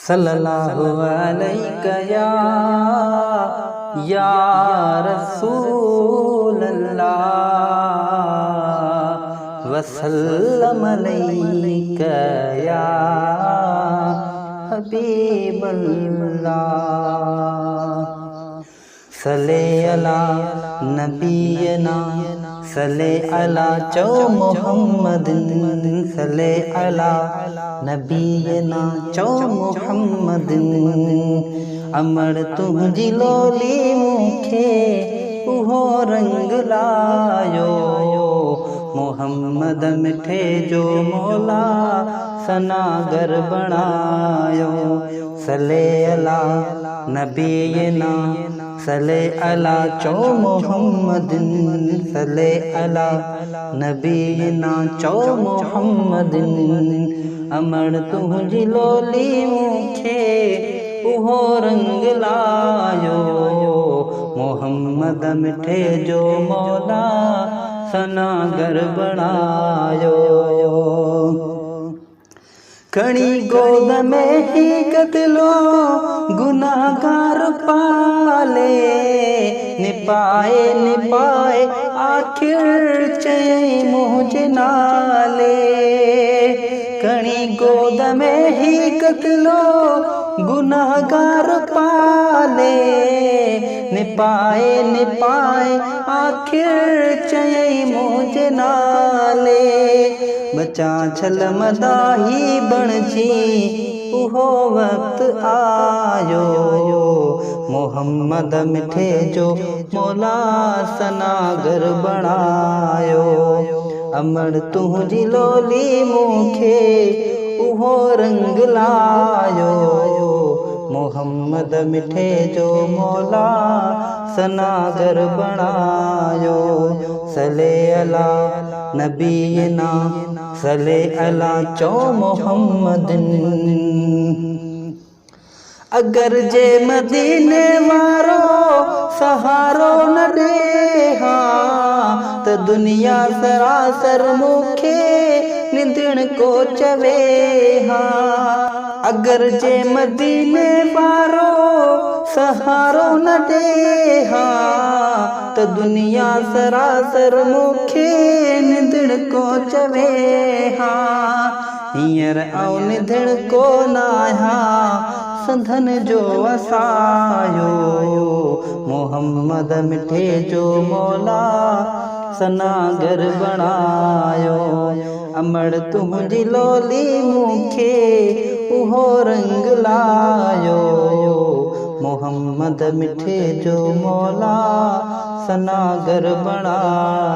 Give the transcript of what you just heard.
सल्लल्लाहु अलैका या रसूल अल्लाह वसल्लम अलैका या हबीब अल्लाह। सल्ले अला नबीना सल्ले अला चौ मुहम्मदिन सल्ले अला नबीना चौ मुहम्मदिन। अमर तुझी लोली मूंखे उहो रंग लायो मुहम्मद मिठे जो मौला सनागर बणायो। सल्ले अला नबीना सल्ले अला चौ मुहम्मदिन सल्ले अला नबीना चौ मुहम्मदिन। अमर तुझी लोली मूंखे उहो रंग लायो मुहम्मद मिठे जो मौला सनागर बणायो। खणी गोद में ही कतलो गुनाहगार पाले निपाए निपाए आखिर चई मुझे नाले। खणी गोद में ही कतलो गुनाहगार पाले निपाए निपाए आखिर चई मुझे नाले। बचा छल मदाही बणजी उहो वक्त आयो मुहम्मद मिठे जो मौला सनागर बणायो। अमर तुझी लोली मूंखे उहो रंग लायो मुहम्मद मिठे जो मौला सनागर बणायो। सल्ले अला नबीना सल्ले अला चौ मुहम्मदिन। अगर जे मदीने वारो सहारो न ॾेहा त दुनिया सरासर मूंखे निंदण को चवे हा। अगर जे मदीने वारो सहारो न ॾेहा त दुनिया सरासर मूंखे निंदण को चवे हा। हींअर आऊं निंदण को न आहियां संधन जो वसायो मुहम्मद मिठे जो मौला सनागर बणायो। अमर तुझी लोली मूंखे उहो रंग लायो मुहम्मद मिठे जो मौला सनागर बणायो।